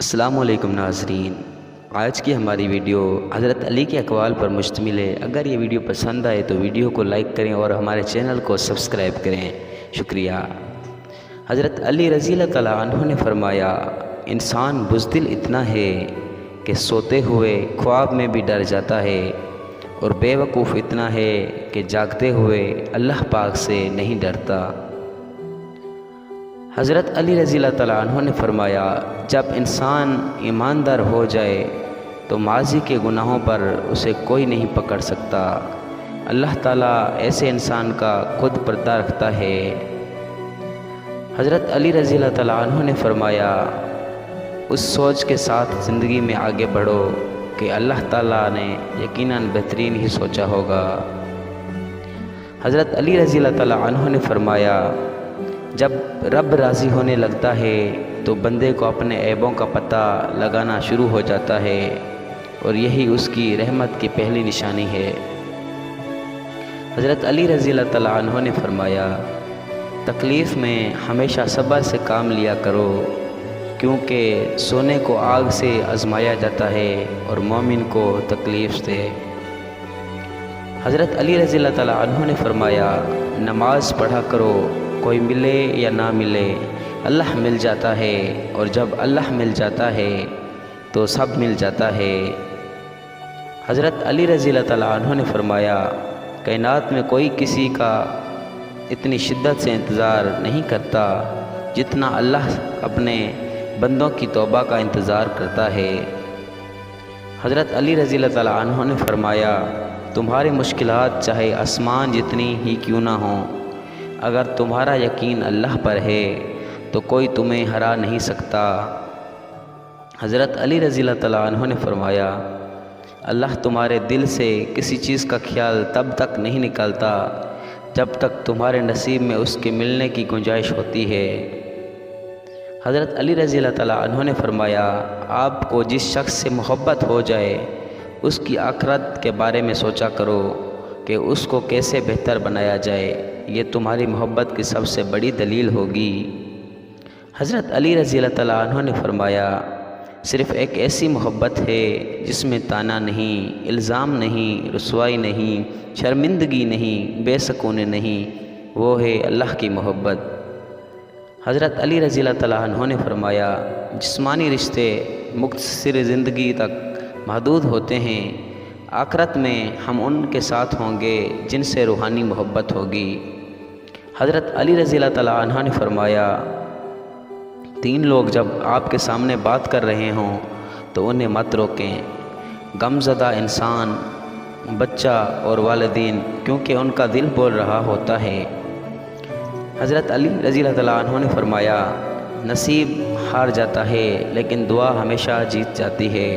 السلام علیکم ناظرین، آج کی ہماری ویڈیو حضرت علی کے اقوال پر مشتمل ہے۔ اگر یہ ویڈیو پسند آئے تو ویڈیو کو لائک کریں اور ہمارے چینل کو سبسکرائب کریں۔ شکریہ۔ حضرت علی رضی اللہ تعالیٰ عنہ نے فرمایا، انسان بزدل اتنا ہے کہ سوتے ہوئے خواب میں بھی ڈر جاتا ہے، اور بے وقوف اتنا ہے کہ جاگتے ہوئے اللہ پاک سے نہیں ڈرتا۔ حضرت علی رضی اللہ تعالیٰ عنہ نے فرمایا، جب انسان ایماندار ہو جائے تو ماضی کے گناہوں پر اسے کوئی نہیں پکڑ سکتا۔ اللہ تعالیٰ ایسے انسان کا خود پردہ رکھتا ہے۔ حضرت علی رضی اللہ تعالیٰ عنہ نے فرمایا، اس سوچ کے ساتھ زندگی میں آگے بڑھو کہ اللہ تعالیٰ نے یقیناً بہترین ہی سوچا ہوگا۔ حضرت علی رضی اللہ تعالیٰ عنہ نے فرمایا، جب رب راضی ہونے لگتا ہے تو بندے کو اپنے عیبوں کا پتہ لگانا شروع ہو جاتا ہے، اور یہی اس کی رحمت کی پہلی نشانی ہے۔ حضرت علی رضی اللہ تعالیٰ عنہ نے فرمایا، تکلیف میں ہمیشہ صبر سے کام لیا کرو، کیونکہ سونے کو آگ سے آزمایا جاتا ہے اور مومن کو تکلیف سے۔ حضرت علی رضی اللہ تعالیٰ عنہ نے فرمایا، نماز پڑھا کرو، کوئی ملے یا نہ ملے اللہ مل جاتا ہے، اور جب اللہ مل جاتا ہے تو سب مل جاتا ہے۔ حضرت علی رضی اللہ تعالیٰ عنہ نے فرمایا، کائنات میں کوئی کسی کا اتنی شدت سے انتظار نہیں کرتا جتنا اللہ اپنے بندوں کی توبہ کا انتظار کرتا ہے۔ حضرت علی رضی اللہ تعالیٰ عنہ نے فرمایا، تمہاری مشکلات چاہے آسمان جتنی ہی کیوں نہ ہوں، اگر تمہارا یقین اللہ پر ہے تو کوئی تمہیں ہرا نہیں سکتا۔ حضرت علی رضی اللہ تعالیٰ عنہ نے فرمایا، اللہ تمہارے دل سے کسی چیز کا خیال تب تک نہیں نکالتا جب تک تمہارے نصیب میں اس کے ملنے کی گنجائش ہوتی ہے۔ حضرت علی رضی اللہ تعالیٰ عنہ نے فرمایا، آپ کو جس شخص سے محبت ہو جائے اس کی آخرت کے بارے میں سوچا کرو کہ اس کو کیسے بہتر بنایا جائے، یہ تمہاری محبت کی سب سے بڑی دلیل ہوگی۔ حضرت علی رضی اللہ تعالیٰ عنہ نے فرمایا، صرف ایک ایسی محبت ہے جس میں طعنہ نہیں، الزام نہیں، رسوائی نہیں، شرمندگی نہیں، بے سکونی نہیں، وہ ہے اللہ کی محبت۔ حضرت علی رضی اللہ تعالیٰ عنہ نے فرمایا، جسمانی رشتے مختصر زندگی تک محدود ہوتے ہیں، آخرت میں ہم ان کے ساتھ ہوں گے جن سے روحانی محبت ہوگی۔ حضرت علی رضی اللہ تعالیٰ عنہ نے فرمایا، تین لوگ جب آپ کے سامنے بات کر رہے ہوں تو انہیں مت روکیں، غمزدہ انسان، بچہ اور والدین، کیونکہ ان کا دل بول رہا ہوتا ہے۔ حضرت علی رضی اللہ تعالیٰ عنہ نے فرمایا، نصیب ہار جاتا ہے لیکن دعا ہمیشہ جیت جاتی ہے،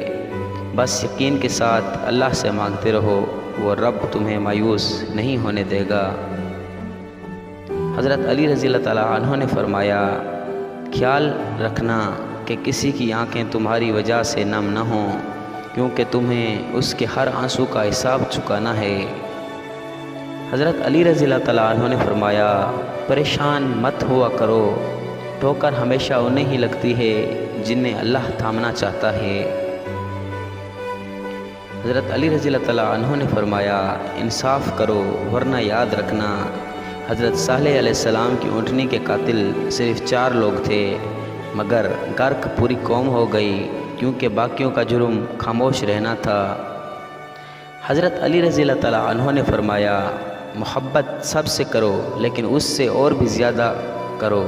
بس یقین کے ساتھ اللہ سے مانگتے رہو، وہ رب تمہیں مایوس نہیں ہونے دے گا۔ حضرت علی رضی اللہ تعالیٰ عنہ نے فرمایا، خیال رکھنا کہ کسی کی آنکھیں تمہاری وجہ سے نم نہ ہوں، کیونکہ تمہیں اس کے ہر آنسو کا حساب چکانا ہے۔ حضرت علی رضی اللہ تعالیٰ عنہ نے فرمایا، پریشان مت ہوا کرو، ٹھوکر ہمیشہ انہیں ہی لگتی ہے جنہیں اللہ تھامنا چاہتا ہے۔ حضرت علی رضی اللہ تعالیٰ عنہ نے فرمایا، انصاف کرو ورنہ یاد رکھنا، حضرت صالح علیہ السلام کی اونٹنی کے قاتل صرف 4 لوگ تھے، مگر غرق پوری قوم ہو گئی کیونکہ باقیوں کا جرم خاموش رہنا تھا۔ حضرت علی رضی اللہ تعالیٰ عنہ نے فرمایا، محبت سب سے کرو لیکن اس سے اور بھی زیادہ کرو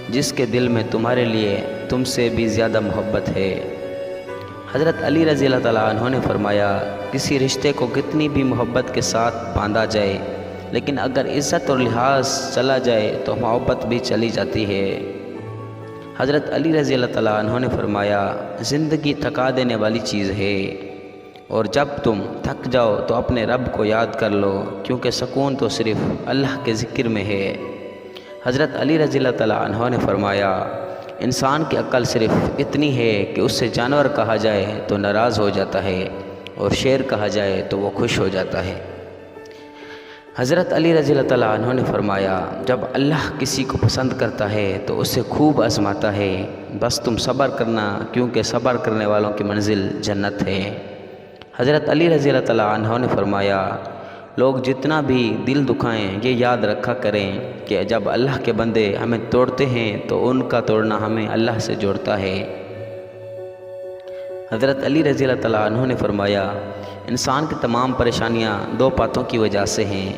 جس کے دل میں تمہارے لیے تم سے بھی زیادہ محبت ہے۔ حضرت علی رضی اللہ تعالیٰ عنہ نے فرمایا، کسی رشتے کو کتنی بھی محبت کے ساتھ باندھا جائے لیکن اگر عزت اور لحاظ چلا جائے تو محبت بھی چلی جاتی ہے۔ حضرت علی رضی اللہ تعالیٰ عنہ نے فرمایا، زندگی تھکا دینے والی چیز ہے، اور جب تم تھک جاؤ تو اپنے رب کو یاد کر لو، کیونکہ سکون تو صرف اللہ کے ذکر میں ہے۔ حضرت علی رضی اللہ تعالیٰ عنہ نے فرمایا، انسان کی عقل صرف اتنی ہے کہ اس سے جانور کہا جائے تو ناراض ہو جاتا ہے، اور شیر کہا جائے تو وہ خوش ہو جاتا ہے۔ حضرت علی رضی اللہ تعالیٰ عنہ نے فرمایا جب اللہ کسی کو پسند کرتا ہے تو اسے خوب آزماتا ہے، بس تم صبر کرنا کیونکہ صبر کرنے والوں کی منزل جنت ہے۔ حضرت علی رضی اللہ تعالیٰ عنہ نے فرمایا لوگ جتنا بھی دل دکھائیں یہ یاد رکھا کریں کہ جب اللہ کے بندے ہمیں توڑتے ہیں تو ان کا توڑنا ہمیں اللہ سے جوڑتا ہے۔ حضرت علی رضی اللہ تعالیٰ عنہ نے فرمایا انسان کی تمام پریشانیاں دو باتوں کی وجہ سے ہیں،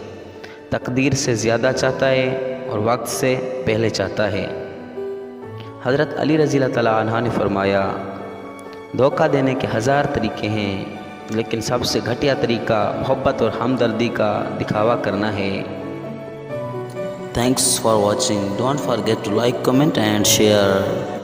تقدیر سے زیادہ چاہتا ہے اور وقت سے پہلے چاہتا ہے۔ حضرت علی رضی اللہ تعالیٰ عنہ نے فرمایا دھوکہ دینے کے 1000 طریقے ہیں لیکن سب سے گھٹیا طریقہ محبت اور ہمدردی کا دکھاوا کرنا ہے۔ Thanks for watching. Don't forget to like, comment and share.